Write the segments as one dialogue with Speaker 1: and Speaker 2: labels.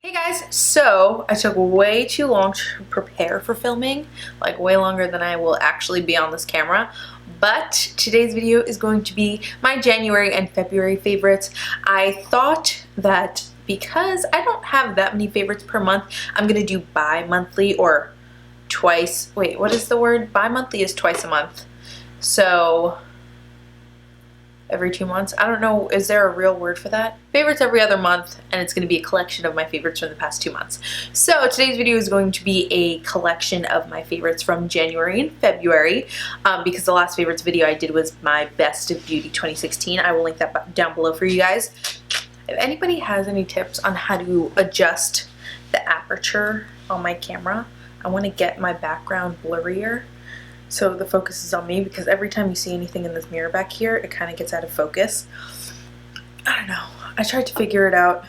Speaker 1: Hey guys, so I took way too long to prepare for filming, like way longer than I will actually be on this camera, but today's video is going to be my January and February favorites. I thought that because I don't have that many favorites per month, I'm gonna do bi-monthly or twice, wait, what is the word? Bi-monthly is twice a month. So every 2 months. I don't know, is there a real word for that? Favorites every other month, and it's going to be a collection of my favorites from the past 2 months. So today's video is going to be a collection of my favorites from January and February, because the last favorites video I did was my Best of Beauty 2016. I will link that down below for you guys. If anybody has any tips on how to adjust the aperture on my camera, I want to get my background blurrier so the focus is on me, because every time you see anything in this mirror back here, it kind of gets out of focus. I don't know. I tried to figure it out,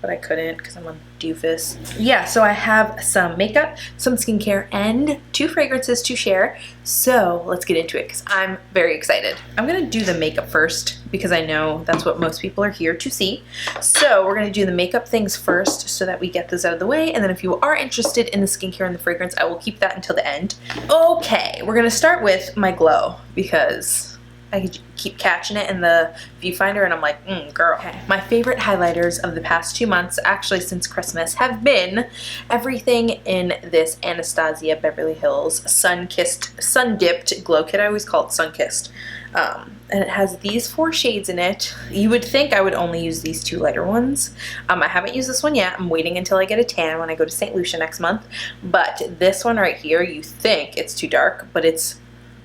Speaker 1: but I couldn't because I'm a doofus. Yeah, so I have some makeup, some skincare, and 2 fragrances to share. So let's get into it because I'm very excited. I'm going to do the makeup first because I know that's what most people are here to see. So we're going to do the makeup things first so that we get this out of the way. And then if you are interested in the skincare and the fragrance, I will keep that until the end. Okay, we're going to start with my glow because I could keep catching it in the viewfinder and I'm like, girl. Okay. My favorite highlighters of the past 2 months, actually since Christmas, have been everything in this Anastasia Beverly Hills Sun-Dipped Glow Kit. I always call it Sun-Kissed. And it has these 4 shades in it. You would think I would only use these 2 lighter ones. I haven't used this one yet. I'm waiting until I get a tan when I go to St. Lucia next month. But this one right here, you think it's too dark, but it's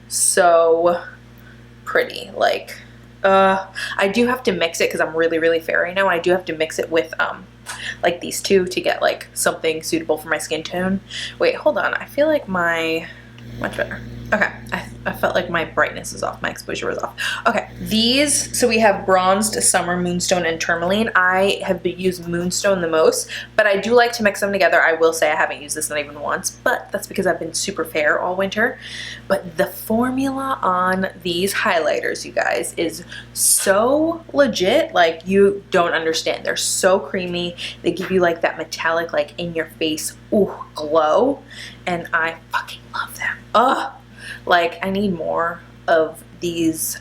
Speaker 1: so pretty. Like, I do have to mix it because I'm really fair right now. I do have to mix it with like these 2 to get like something suitable for my skin tone. Wait, hold on. I feel like much better. Okay, I felt like my brightness is off, my exposure was off. Okay, these, so we have Bronzed, Summer, Moonstone, and Tourmaline. I have used Moonstone the most, but I do like to mix them together. I will say I haven't used this not even once, but that's because I've been super fair all winter. But the formula on these highlighters, you guys, is so legit, like you don't understand. They're so creamy. They give you like that metallic, like in your face, ooh, glow, and I fucking love them. Ugh. Like, I need more of these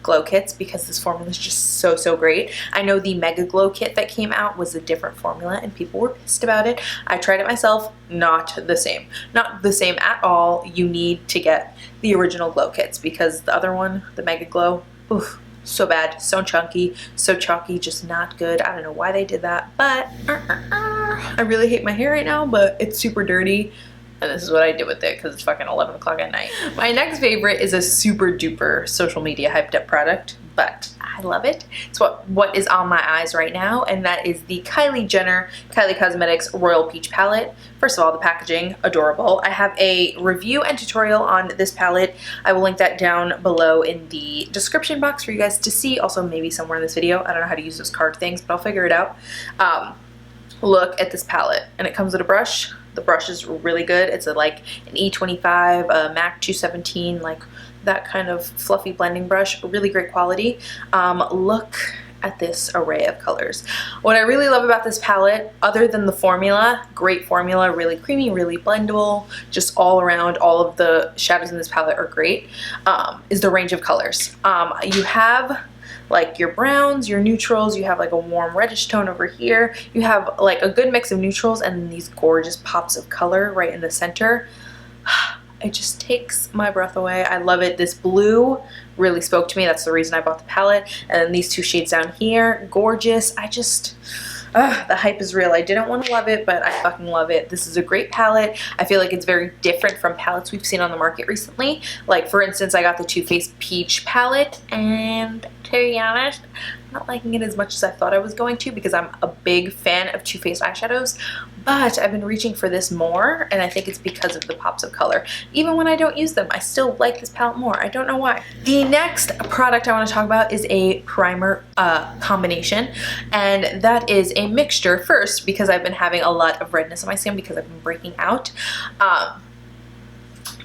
Speaker 1: glow kits because this formula is just so great. I know the Mega Glow kit that came out was a different formula and people were pissed about it. I tried it myself, not the same. Not the same at all. You need to get the original glow kits because the other one, the Mega Glow, oof, so bad, so chunky, so chalky, just not good. I don't know why they did that, but I really hate my hair right now, but it's super dirty. And this is what I did with it because it's fucking 11 o'clock at night. My next favorite is a super duper social media hyped up product, but I love it. It's what is on my eyes right now, and that is the Kylie Jenner Kylie Cosmetics Royal Peach Palette. First of all, the packaging, adorable. I have a review and tutorial on this palette. I will link that down below in the description box for you guys to see. Also, maybe somewhere in this video. I don't know how to use those card things, but I'll figure it out. Look at this palette, and it comes with a brush. The brush is really good. It's like an E25, a MAC 217, like that kind of fluffy blending brush. Really great quality. Look at this array of colors. What I really love about this palette, other than the formula, great formula, really creamy, really blendable, just all around, all of the shadows in this palette are great, is the range of colors. You have like your browns, your neutrals, you have like a warm reddish tone over here. You have like a good mix of neutrals and then these gorgeous pops of color right in the center. It just takes my breath away. I love it. This blue really spoke to me. That's the reason I bought the palette. And then these 2 shades down here, gorgeous. I just, the hype is real. I didn't want to love it, but I fucking love it. This is a great palette. I feel like it's very different from palettes we've seen on the market recently. Like, for instance, I got the Too Faced Peach palette, and to be honest, I'm not liking it as much as I thought I was going to because I'm a big fan of Too Faced eyeshadows, but I've been reaching for this more, and I think it's because of the pops of color. Even when I don't use them, I still like this palette more. I don't know why. The next product I want to talk about is a primer combination, and that is a mixture. First, because I've been having a lot of redness on my skin because I've been breaking out.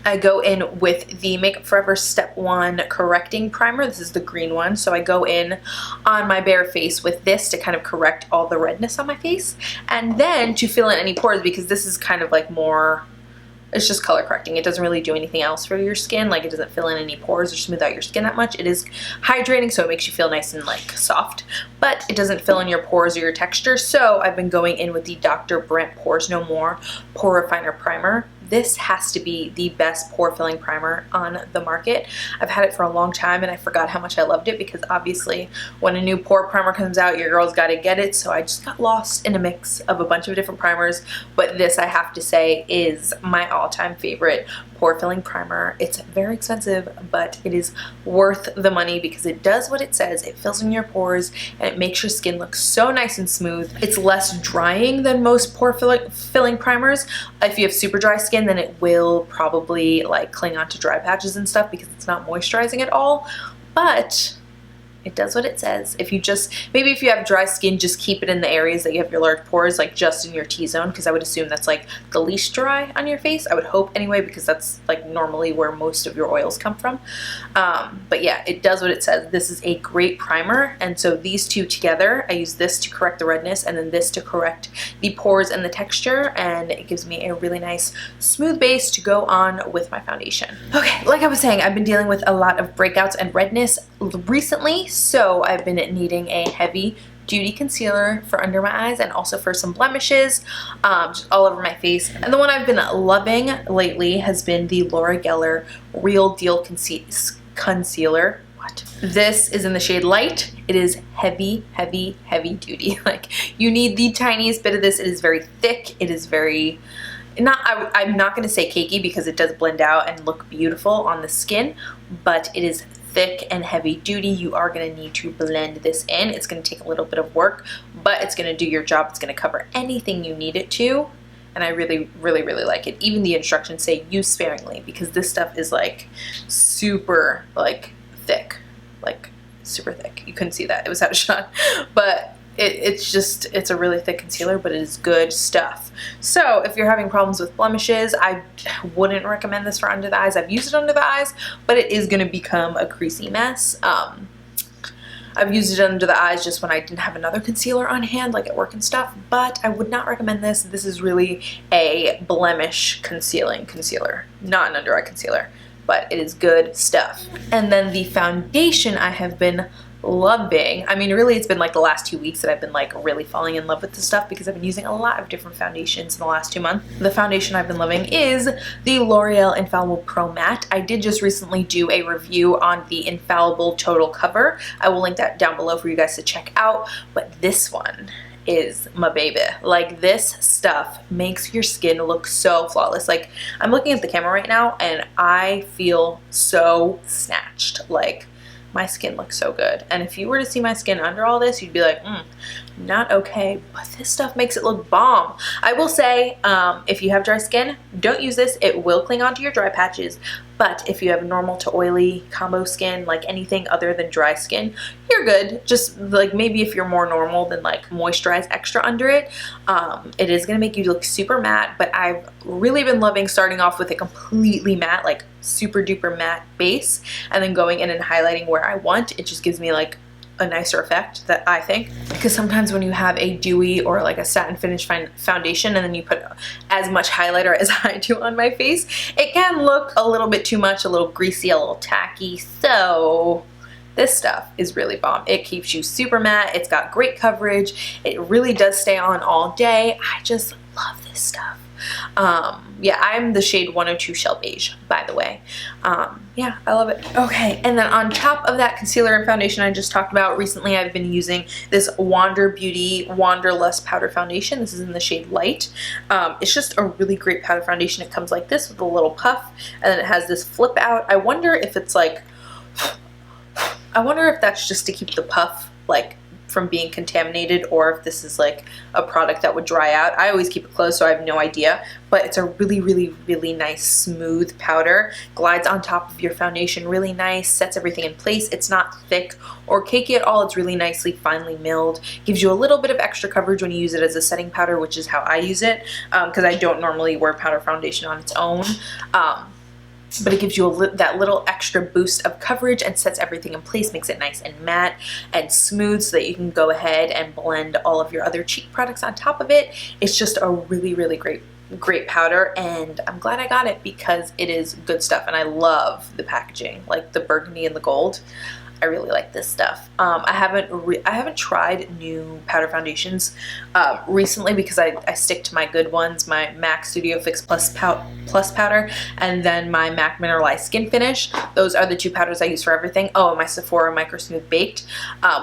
Speaker 1: I go in with the Makeup Forever Step 1 Correcting Primer. This is the green one. So I go in on my bare face with this to kind of correct all the redness on my face. And then to fill in any pores, because this is kind of like more, it's just color correcting. It doesn't really do anything else for your skin. Like, it doesn't fill in any pores or smooth out your skin that much. It is hydrating, so it makes you feel nice and like soft, but it doesn't fill in your pores or your texture. So I've been going in with the Dr. Brandt Pores No More Pore Refiner Primer. This has to be the best pore filling primer on the market. I've had it for a long time and I forgot how much I loved it, because obviously when a new pore primer comes out, your girl's got to get it. So I just got lost in a mix of a bunch of different primers, but this, I have to say, is my all-time favorite pore filling primer. It's very expensive, but it is worth the money because it does what it says. It fills in your pores and it makes your skin look so nice and smooth. It's less drying than most pore filling primers. If you have super dry skin, then it will probably like cling onto dry patches and stuff because it's not moisturizing at all, but it does what it says. If you just, maybe if you have dry skin, just keep it in the areas that you have your large pores, like just in your T-zone, because I would assume that's like the least dry on your face. I would hope anyway, because that's like normally where most of your oils come from. But yeah, it does what it says. This is a great primer, and so these two together, I use this to correct the redness and then this to correct the pores and the texture, and it gives me a really nice smooth base to go on with my foundation. Okay, like I was saying, I've been dealing with a lot of breakouts and redness recently, so I've been needing a heavy duty concealer for under my eyes and also for some blemishes, just all over my face. And the one I've been loving lately has been the Laura Geller Real Deal Concealer. This is in the shade Light. It is heavy, heavy, heavy duty. Like, you need the tiniest bit of this. It is very thick. It is very, I'm not going to say cakey because it does blend out and look beautiful on the skin, but it is thick and heavy duty. You are going to need to blend this in. It's going to take a little bit of work, but it's going to do your job. It's going to cover anything you need it to. And I really, really, really like it. Even the instructions say use sparingly, because this stuff is like super like thick, like super thick. You couldn't see that, it was out of shot, but it's a really thick concealer, but it is good stuff. So if you're having problems with blemishes, I wouldn't recommend this for under the eyes. I've used it under the eyes, but it is going to become a creasy mess. I've used it under the eyes just when I didn't have another concealer on hand, like at work and stuff, but I would not recommend this. This is really a blemish concealing concealer, not an under eye concealer, but it is good stuff. And then the foundation I have been loving. I mean, really, it's been like the last 2 weeks that I've been like really falling in love with this stuff, because I've been using a lot of different foundations in the last 2 months. The foundation I've been loving is the L'Oreal Infallible Pro Matte. I did just recently do a review on the Infallible Total Cover. I will link that down below for you guys to check out, but this one is my baby. Like, this stuff makes your skin look so flawless. Like, I'm looking at the camera right now and I feel so snatched. Like, my skin looks so good. And if you were to see my skin under all this, you'd be like, not okay, but this stuff makes it look bomb. I will say, if you have dry skin, don't use this. It will cling onto your dry patches. But if you have normal to oily combo skin, like anything other than dry skin, you're good. Just like maybe if you're more normal, then like moisturize extra under it. It is gonna make you look super matte, but I've really been loving starting off with a completely matte, like super duper matte base, and then going in and highlighting where I want. It just gives me like a nicer effect, that I think, because sometimes when you have a dewy or like a satin finish foundation and then you put as much highlighter as I do on my face, it can look a little bit too much, a little greasy, a little tacky. So this stuff is really bomb. It keeps you super matte. It's got great coverage. It really does stay on all day. I just love this stuff. Yeah, I'm the shade 102 Shell Beige, by the way. Yeah, I love it. Okay, and then on top of that concealer and foundation I just talked about, recently I've been using this Wander Beauty Wanderlust Powder Foundation. This is in the shade Light. It's just a really great powder foundation. It comes like this with a little puff, and then it has this flip out. I wonder if it's like, I wonder if that's just to keep the puff like from being contaminated, or if this is like a product that would dry out. I always keep it closed, so I have no idea, but it's a really, really, really nice smooth powder. Glides on top of your foundation really nice, sets everything in place. It's not thick or cakey at all. It's really nicely finely milled. Gives you a little bit of extra coverage when you use it as a setting powder, which is how I use it, because I don't normally wear powder foundation on its own. but it gives you that little extra boost of coverage and sets everything in place, makes it nice and matte and smooth so that you can go ahead and blend all of your other cheek products on top of it. It's just a really, really great powder, and I'm glad I got it because it is good stuff, and I love the packaging, like the burgundy and the gold. I really like this stuff. I haven't tried new powder foundations recently because I stick to my good ones, my MAC Studio Fix Plus powder, and then my MAC Mineralized Skin Finish. Those are the two powders I use for everything. Oh, and my Sephora Micro Smooth Baked,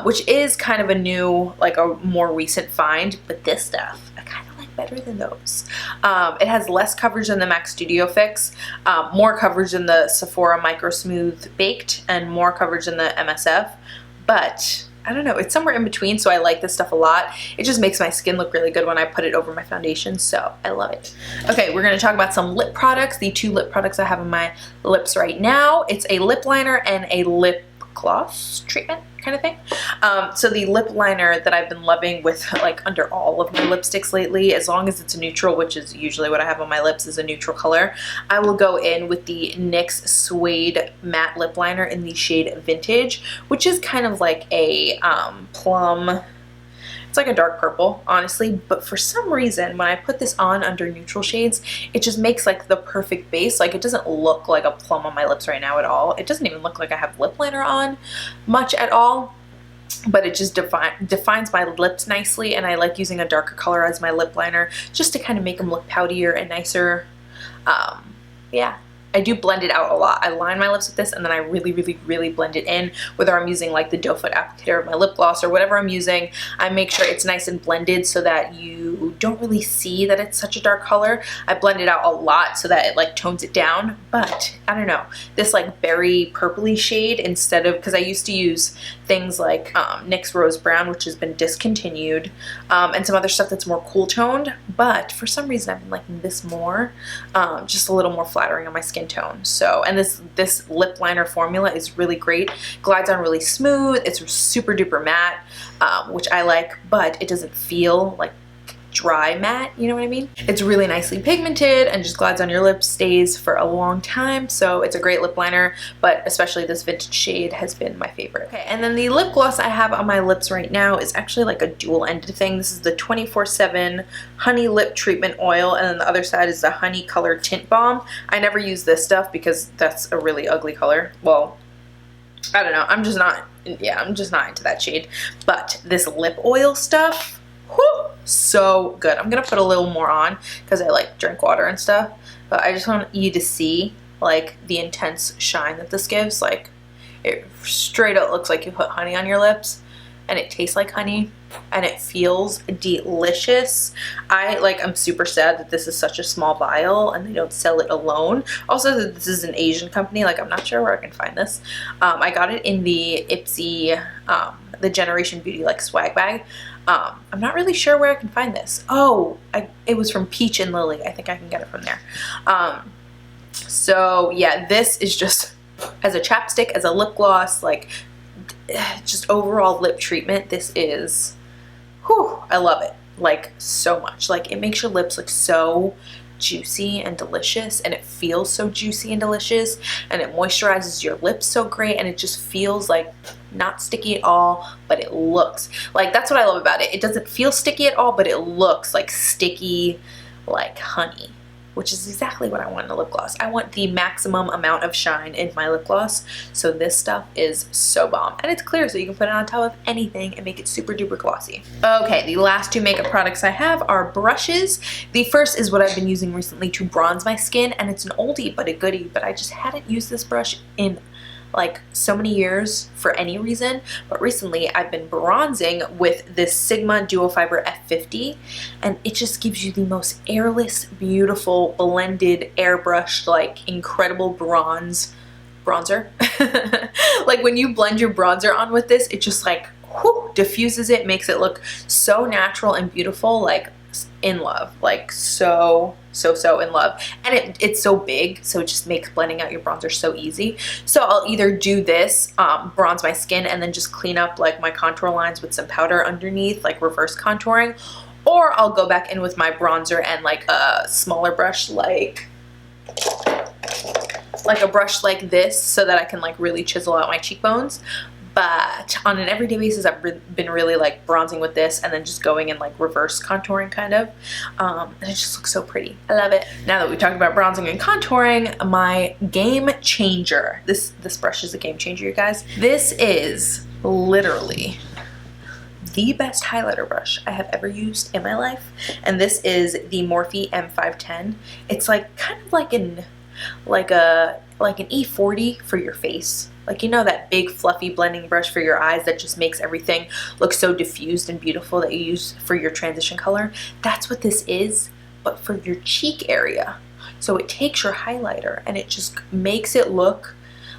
Speaker 1: which is kind of a new, like a more recent find, but this stuff I kind of like better than those. It has less coverage than the MAC Studio Fix, more coverage than the Sephora Micro Smooth Baked, and more coverage than the MSF, but I don't know, it's somewhere in between, so I like this stuff a lot. It just makes my skin look really good when I put it over my foundation, so I love it. Okay, we're going to talk about some lip products. The two lip products I have on my lips right now, it's a lip liner and a lip gloss treatment kind of thing. So the lip liner that I've been loving with like under all of my lipsticks lately, as long as it's a neutral, which is usually what I have on my lips is a neutral color, I will go in with the NYX Suede Matte Lip Liner in the shade Vintage, which is kind of like a plum. It's like a dark purple, honestly, but for some reason, when I put this on under neutral shades, it just makes like the perfect base. Like it doesn't look like a plum on my lips right now at all. It doesn't even look like I have lip liner on much at all, but it just defines my lips nicely, and I like using a darker color as my lip liner just to kind of make them look poutier and nicer. Yeah. I do blend it out a lot. I line my lips with this, and then I really, really, really blend it in. Whether I'm using like the doe foot applicator of my lip gloss or whatever I'm using, I make sure it's nice and blended so that you don't really see that it's such a dark color. I blend it out a lot so that it like tones it down, but I don't know. This like berry purpley shade instead of, because I used to use things like NYX Rose Brown, which has been discontinued, and some other stuff that's more cool toned, but for some reason I've been liking this more, just a little more flattering on my skin tone. So, and this lip liner formula is really great. Glides on really smooth. It's super duper matte, which I like, but it doesn't feel like dry matte, you know what I mean? It's really nicely pigmented and just glides on your lips, stays for a long time, so it's a great lip liner, but especially this vintage shade has been my favorite. Okay, and then the lip gloss I have on my lips right now is actually like a dual-ended thing. This is the 24/7 Honey Lip Treatment Oil, and then the other side is the Honey Color Tint Balm. I never use this stuff because that's a really ugly color. Well, I don't know, I'm just not into that shade, but this lip oil stuff, whew, so good. I'm gonna put a little more on because I like drink water and stuff, but I just want you to see like the intense shine that this gives. Like it straight up looks like you put honey on your lips, and it tastes like honey, and it feels delicious. I'm super sad that this is such a small vial and they don't sell it alone. Also, that this is an Asian company. Like, I'm not sure where I can find this. I got it in the Ipsy, the Generation Beauty like swag bag. I'm not really sure where I can find this. Oh, it was from Peach and Lily. I think I can get it from there. So yeah, this is just as a chapstick, as a lip gloss, like just overall lip treatment. This is, whew, I love it like so much. Like it makes your lips look so juicy and delicious, and it feels so juicy and delicious, and it moisturizes your lips so great, and it just feels like not sticky at all, but it looks like, that's what I love about it. It doesn't feel sticky at all, but it looks like sticky, like honey, which is exactly what I want in a lip gloss. I want the maximum amount of shine in my lip gloss, so this stuff is so bomb. And it's clear, so you can put it on top of anything and make it super duper glossy. Okay, the last two makeup products I have are brushes. The first is what I've been using recently to bronze my skin, and it's an oldie but a goodie, but I just hadn't used this brush in like so many years for any reason, but recently I've been bronzing with this Sigma Duo Fiber F50, and it just gives you the most airless, beautiful, blended, airbrushed, like incredible bronzer. Like when you blend your bronzer on with this, it just like whoo, diffuses it, makes it look so natural and beautiful, like in love, like so in love. And it's so big, so it just makes blending out your bronzer so easy. So I'll either do this, bronze my skin, and then just clean up like my contour lines with some powder underneath, like reverse contouring, or I'll go back in with my bronzer and like a smaller brush, like like a brush like this so that I can like really chisel out my cheekbones. But on an everyday basis, I've been really like bronzing with this and then just going in like reverse contouring kind of. And it just looks so pretty. I love it. Now that we talked about bronzing and contouring, my game changer. This brush is a game changer, you guys. This is literally the best highlighter brush I have ever used in my life. And this is the Morphe M510. It's like kind of like an E40 for your face. Like, you know, that big fluffy blending brush for your eyes that just makes everything look so diffused and beautiful that you use for your transition color? That's what this is, but for your cheek area. So it takes your highlighter and it just makes it look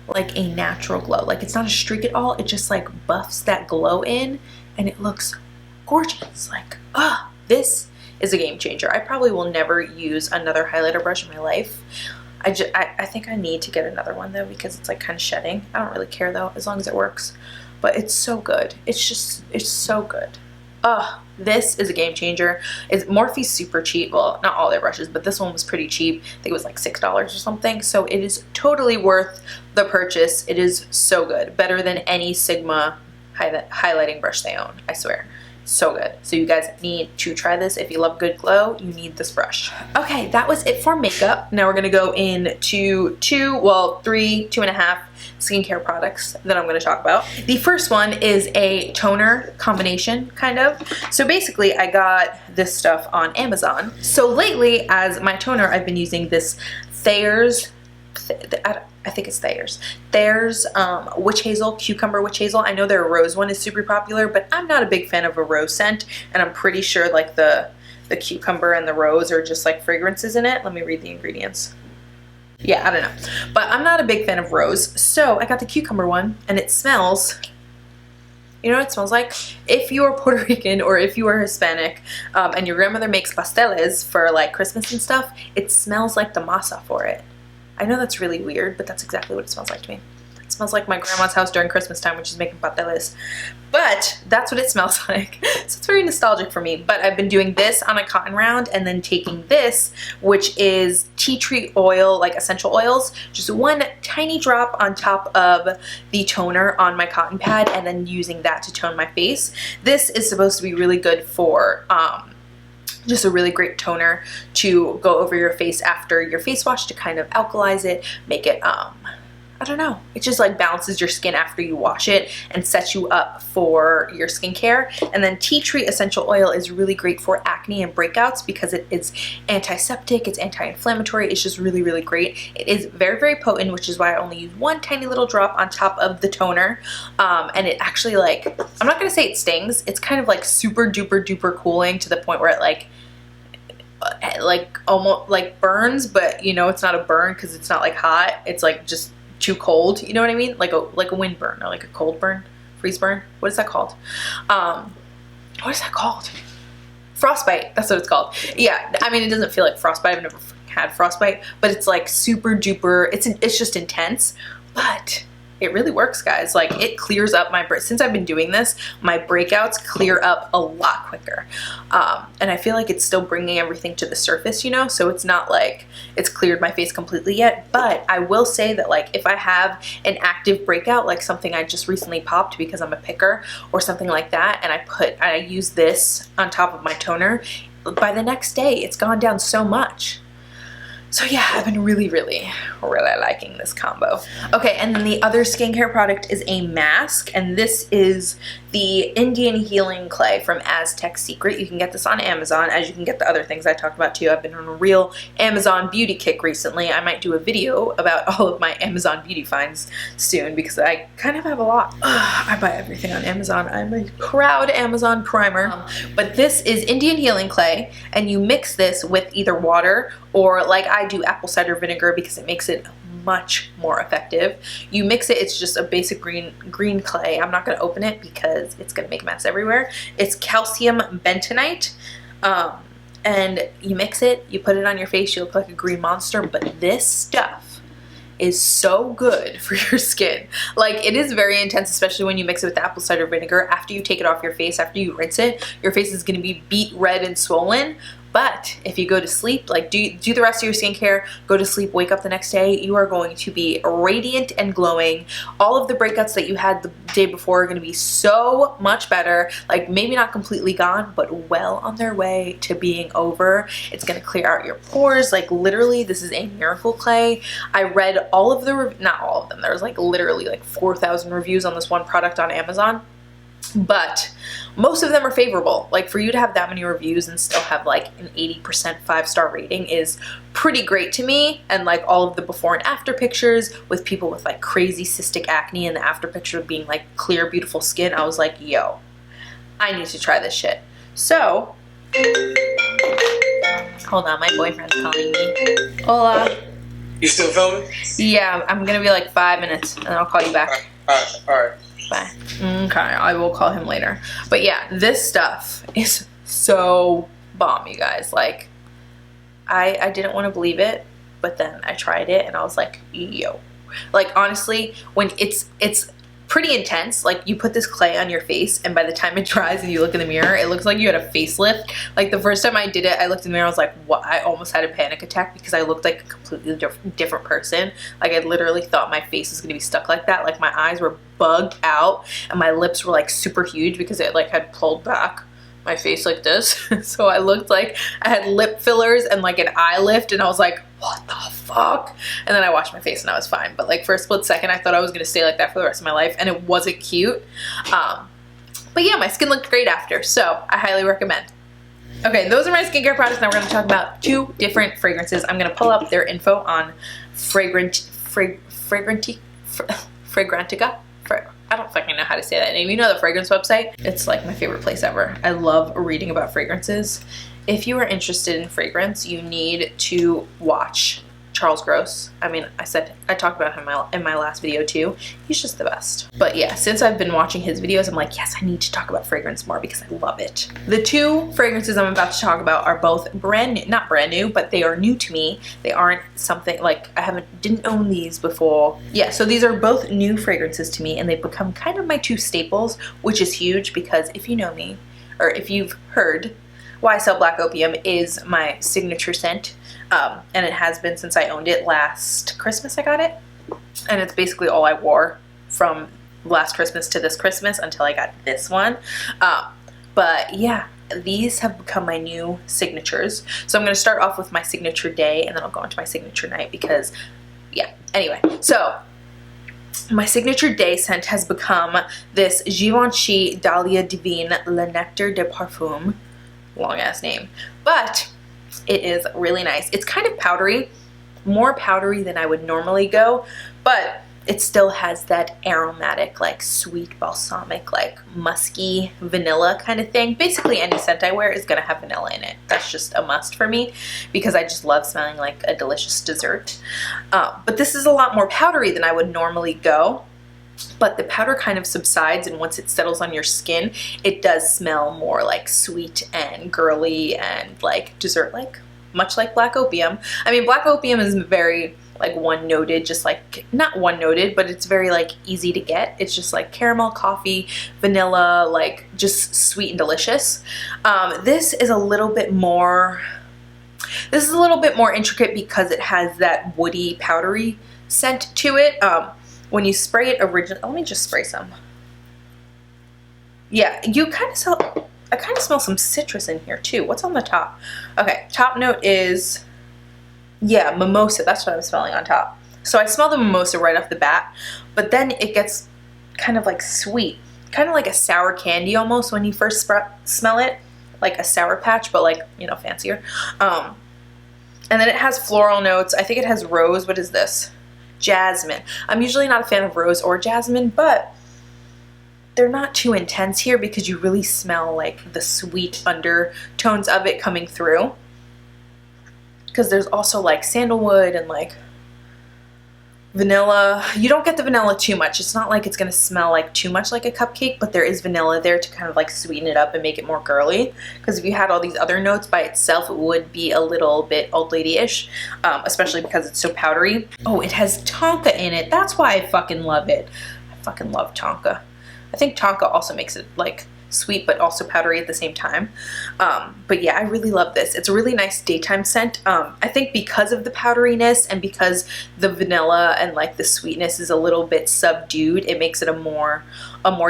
Speaker 1: like a natural glow. Like, it's not a streak at all. It just like buffs that glow in and it looks gorgeous. Like, this is a game changer. I probably will never use another highlighter brush in my life. I think I need to get another one though, because it's like kind of shedding. I don't really care though, as long as it works. But it's so good. It's so good. This is a game changer. Morphe's super cheap. Well, not all their brushes, but this one was pretty cheap. I think it was like $6 or something. So it is totally worth the purchase. It is so good. Better than any Sigma highlighting brush they own, I swear. So good. So you guys need to try this. If you love good glow, you need this brush. Okay, that was it for makeup. Now we're gonna go into 2.5 skincare products that I'm gonna talk about. The first one is a toner combination, kind of. So basically I got this stuff on Amazon. So lately, as my toner, I've been using this Thayer's, I think it's Thayer's Witch Hazel, Cucumber Witch Hazel. I know their rose one is super popular, but I'm not a big fan of a rose scent, and I'm pretty sure like the cucumber and the rose are just like fragrances in it. Let me read the ingredients. Yeah, I don't know, but I'm not a big fan of rose, so I got the cucumber one, and it smells, you know what it smells like? If you are Puerto Rican or if you are Hispanic and your grandmother makes pasteles for like Christmas and stuff, it smells like the masa for it. I know that's really weird, but that's exactly what it smells like to me. It smells like my grandma's house during Christmas time when she's making pasteles. But that's what it smells like. So it's very nostalgic for me. But I've been doing this on a cotton round and then taking this, which is tea tree oil, like essential oils, just one tiny drop on top of the toner on my cotton pad and then using that to tone my face. This is supposed to be really good for just a really great toner to go over your face after your face wash to kind of alkalize it, make it, I don't know, it just like balances your skin after you wash it and sets you up for your skincare. And then tea tree essential oil is really great for acne and breakouts because it is antiseptic, it's anti-inflammatory, it's just really, really great. It is very, very potent, which is why I only use one tiny little drop on top of the toner. And it actually, like, I'm not gonna say it stings, it's kind of like super duper duper cooling to the point where it like almost like burns, but you know it's not a burn because it's not like hot, it's like just too cold, you know what I mean? Like a wind burn or like a cold burn, freeze burn. What is that called? What is that called? Frostbite, that's what it's called. Yeah, I mean, it doesn't feel like frostbite, I've never had frostbite, but it's like super duper, it's just intense, but it really works, guys. Like, it clears up since I've been doing this, my breakouts clear up a lot quicker. And I feel like it's still bringing everything to the surface, you know? So it's not like it's cleared my face completely yet, but I will say that like if I have an active breakout, like something I just recently popped because I'm a picker or something like that, and I use this on top of my toner, by the next day, it's gone down so much. So yeah, I've been really, really, really liking this combo. Okay, and then the other skincare product is a mask, and this is the Indian Healing Clay from Aztec Secret. You can get this on Amazon, as you can get the other things I talked about too. I've been on a real Amazon beauty kick recently. I might do a video about all of my Amazon beauty finds soon because I kind of have a lot. I buy everything on Amazon. I'm a proud Amazon primer. But this is Indian Healing Clay, and you mix this with either water or, like I do, apple cider vinegar because it makes it much more effective. You mix it, it's just a basic green clay. I'm not going to open it because it's going to make a mess everywhere. It's calcium bentonite, and you mix it, you put it on your face, you look like a green monster, but this stuff is so good for your skin. Like, it is very intense, especially when you mix it with apple cider vinegar. After you take it off your face, after you rinse it, your face is going to be beet red and swollen, But if you go to sleep, like do the rest of your skincare, go to sleep, wake up the next day, you are going to be radiant and glowing. All of the breakouts that you had the day before are going to be so much better. Like maybe not completely gone, but well on their way to being over. It's going to clear out your pores. Like literally, this is a miracle clay. I read all of the, not all of them, there was like literally like 4,000 reviews on this one product on Amazon. But most of them are favorable. Like for you to have that many reviews and still have like an 80% 5-star rating is pretty great to me. And like all of the before and after pictures with people with like crazy cystic acne and the after picture being like clear, beautiful skin, I was like, yo, I need to try this shit. So, hold on, my boyfriend's calling me. Hola.
Speaker 2: You still filming?
Speaker 1: Yeah, I'm gonna be like 5 minutes and I'll call you back.
Speaker 2: All right.
Speaker 1: Bye. Okay, I will call him later. But yeah, this stuff is so bomb, you guys. Like, I didn't want to believe it, but then I tried it and I was like, yo. Like, honestly, when it's pretty intense. Like, you put this clay on your face and by the time it dries and you look in the mirror, it looks like you had a facelift. Like, the first time I did it, I looked in the mirror, I was like, what? I almost had a panic attack because I looked like a completely different person. Like, I literally thought my face was gonna be stuck like that. Like, my eyes were bugged out and my lips were like super huge because it like had pulled back my face like this. So I looked like I had lip fillers and like an eye lift and I was like, what the fuck? And then I washed my face and I was fine. But like for a split second, I thought I was gonna stay like that for the rest of my life and it wasn't cute. But yeah, my skin looked great after, so I highly recommend. Okay, those are my skincare products. Now we're gonna talk about 2 different fragrances. I'm gonna pull up their info on Fragrantica. I don't fucking know how to say that name. You know the fragrance website? It's like my favorite place ever. I love reading about fragrances. If you are interested in fragrance, you need to watch Charles Gross. I mean, I talked about him in my last video too. He's just the best. But yeah, since I've been watching his videos, I'm like, yes, I need to talk about fragrance more because I love it. The 2 fragrances I'm about to talk about are both brand new, not brand new, but they are new to me. They aren't something like didn't own these before. Yeah, so these are both new fragrances to me and they've become kind of my 2 staples, which is huge because if you know me, or if you've heard, YSL Black Opium is my signature scent. And it has been since I owned it last Christmas. I got it and it's basically all I wore from last Christmas to this Christmas until I got this one. But yeah, these have become my new signatures. So I'm going to start off with my signature day and then I'll go into my signature night because yeah, anyway. So my signature day scent has become this Givenchy Dahlia Divine Le Nectar de Parfum. Long ass name, but it is really nice. It's kind of powdery, more powdery than I would normally go, but it still has that aromatic, like sweet, balsamic, like musky vanilla kind of thing. Basically any scent I wear is gonna have vanilla in it. That's just a must for me because I just love smelling like a delicious dessert. But this is a lot more powdery than I would normally go. But the powder kind of subsides and once it settles on your skin, it does smell more like sweet and girly and like dessert-like, much like Black Opium. I mean, Black Opium is very like one-noted, just like, not one-noted, but it's very like easy to get. It's just like caramel, coffee, vanilla, like just sweet and delicious. This is a little bit more intricate because it has that woody, powdery scent to it. When you spray it originally, let me just spray some. Yeah, I kind of smell some citrus in here too. What's on the top? Okay, top note is, yeah, mimosa. That's what I'm smelling on top. So I smell the mimosa right off the bat, but then it gets kind of like sweet, kind of like a sour candy almost when you first smell it, like a Sour Patch, but like, you know, fancier. And then it has floral notes. I think it has rose. What is this? Jasmine. I'm usually not a fan of rose or jasmine, but they're not too intense here because you really smell like the sweet undertones of it coming through. Because there's also like sandalwood and like vanilla. You don't get the vanilla too much. It's not like it's going to smell like too much like a cupcake, but there is vanilla there to kind of like sweeten it up and make it more girly. Because if you had all these other notes by itself, it would be a little bit old lady-ish, especially because it's so powdery. Oh, it has tonka in it. That's why I fucking love it. I fucking love tonka. I think tonka also makes it like sweet but also powdery at the same time. But yeah, I really love this. It's a really nice daytime scent. I think because of the powderiness and because the vanilla and like the sweetness is a little bit subdued, it makes it a more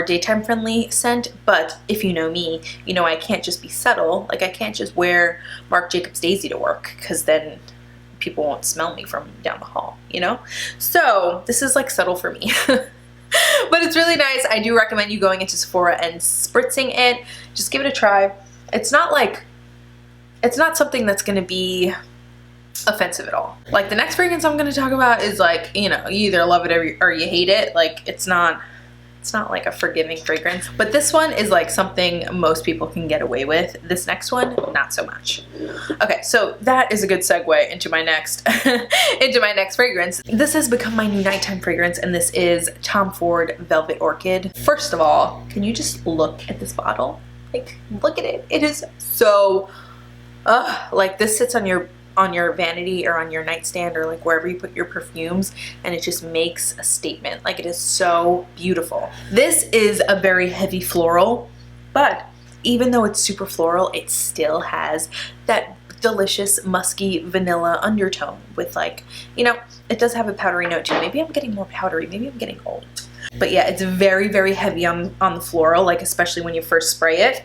Speaker 1: daytime friendly scent. But if you know me, you know I can't just be subtle. Like I can't just wear Marc Jacobs Daisy to work, because then people won't smell me from down the hall, you know? So this is like subtle for me. But it's really nice. I do recommend you going into Sephora and spritzing it. Just give it a try. It's not something that's gonna be offensive at all. Like the next fragrance I'm gonna talk about is like, you know, you either love it or you hate it. Like it's not like a forgiving fragrance. But this one is like something most people can get away with. This next one, not so much. Okay, so that is a good segue into my next fragrance. This has become my new nighttime fragrance, and this is Tom Ford Velvet Orchid. First of all, can you just look at this bottle? Like, look at it. It is so, like this sits on your vanity or on your nightstand or like wherever you put your perfumes, and it just makes a statement. Like it is so beautiful. This is a very heavy floral, but even though it's super floral, it still has that delicious musky vanilla undertone with like, you know, it does have a powdery note too. Maybe I'm getting more powdery, maybe I'm getting old. But yeah, it's very, very heavy on the floral, like especially when you first spray it.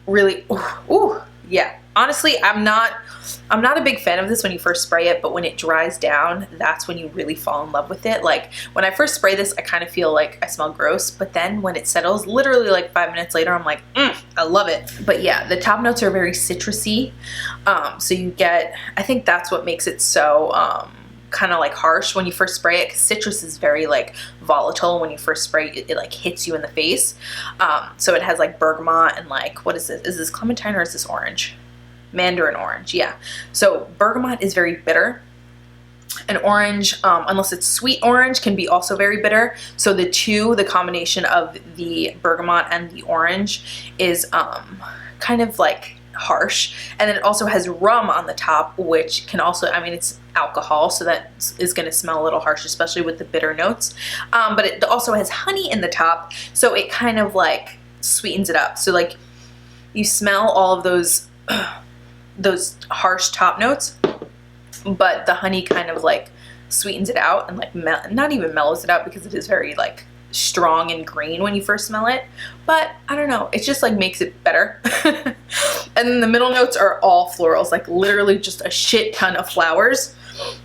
Speaker 1: Really, ooh, yeah. Honestly, I'm not a big fan of this when you first spray it, but when it dries down, that's when you really fall in love with it. Like when I first spray this, I kind of feel like I smell gross, but then when it settles, literally like 5 minutes later, I'm like, I love it. But yeah, the top notes are very citrusy. So you get, I think that's what makes it so kind of like harsh when you first spray it, because citrus is very like volatile. When you first spray it, it like hits you in the face. So it has like bergamot and like, what is this? Is this clementine or is this orange? Mandarin orange, yeah. So bergamot is very bitter. And orange, unless it's sweet orange, can be also very bitter. So the combination of the bergamot and the orange is kind of like harsh. And then it also has rum on the top, which can also, I mean, it's alcohol, so that is going to smell a little harsh, especially with the bitter notes. But it also has honey in the top, so it kind of like sweetens it up. So like you smell all of those harsh top notes, but the honey kind of like sweetens it out and like not even mellows it out, because it is very like strong and green when you first smell it. But I don't know, it just like makes it better. And then the middle notes are all florals, like literally just a shit ton of flowers.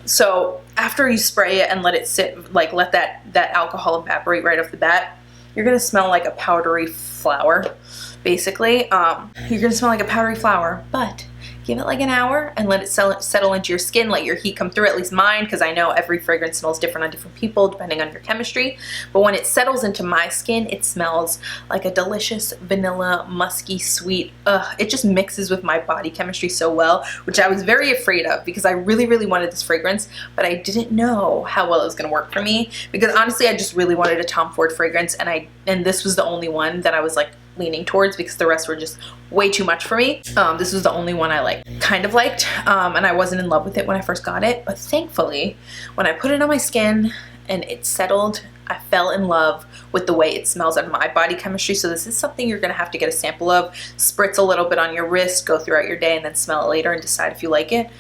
Speaker 1: So after you spray it and let it sit, like let that alcohol evaporate right off the bat, you're gonna smell like a powdery flower. Basically, you're gonna smell like a powdery flower, but give it like an hour and let it settle into your skin, let your heat come through, at least mine, because I know every fragrance smells different on different people depending on your chemistry. But when it settles into my skin, it smells like a delicious vanilla, musky, sweet, it just mixes with my body chemistry so well, which I was very afraid of, because I really, really wanted this fragrance, but I didn't know how well it was gonna work for me, because honestly, I just really wanted a Tom Ford fragrance, and this was the only one that I was like leaning towards, because the rest were just way too much for me. This was the only one I like kind of liked, and I wasn't in love with it when I first got it, but thankfully when I put it on my skin and it settled, I fell in love with the way it smells on my body chemistry. So this is something you're gonna have to get a sample of, spritz a little bit on your wrist, go throughout your day, and then smell it later and decide if you like it.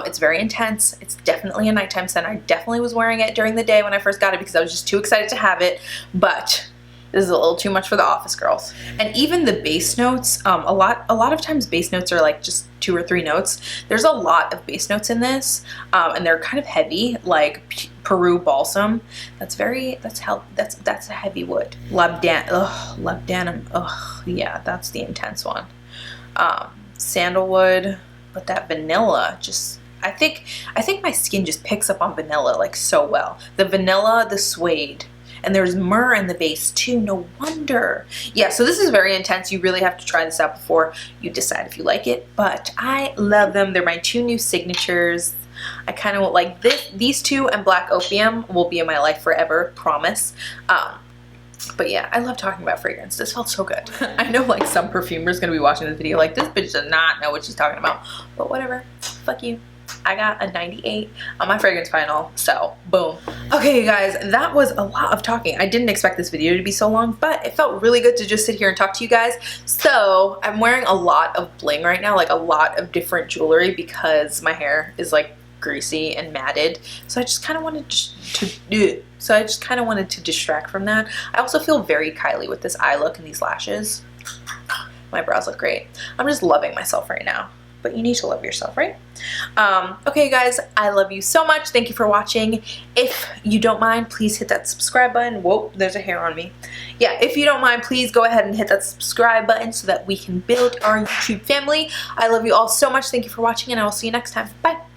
Speaker 1: It's very intense. It's definitely a nighttime scent. I definitely was wearing it during the day when I first got it because I was just too excited to have it, but this is a little too much for the office girls. And even the base notes, a lot of times base notes are like just 2 or 3 notes. There's a lot of base notes in this, and they're kind of heavy, like Peru balsam. That's a heavy wood. Labdanum, yeah, that's the intense one. Sandalwood, but that vanilla just, I think my skin just picks up on vanilla like so well. The vanilla, the suede. And there's myrrh in the base too, no wonder. Yeah, so this is very intense. You really have to try this out before you decide if you like it, but I love them. They're my 2 new signatures. I kind of like these 2 and Black Opium will be in my life forever, promise. But yeah, I love talking about fragrance. This felt so good. I know like some perfumer's gonna be watching this video like, this bitch does not know what she's talking about, but whatever, fuck you. I got a 98 on my fragrance final, so boom. Okay, you guys, that was a lot of talking. I didn't expect this video to be so long, but it felt really good to just sit here and talk to you guys. So I'm wearing a lot of bling right now, like a lot of different jewelry, because my hair is like greasy and matted. So I just kind of wanted to distract from that. I also feel very Kylie with this eye look and these lashes. My brows look great. I'm just loving myself right now. But you need to love yourself, right? Okay, guys, I love you so much. Thank you for watching. If you don't mind, please hit that subscribe button. Whoa, there's a hair on me. Yeah, if you don't mind, please go ahead and hit that subscribe button so that we can build our YouTube family. I love you all so much. Thank you for watching, and I will see you next time. Bye.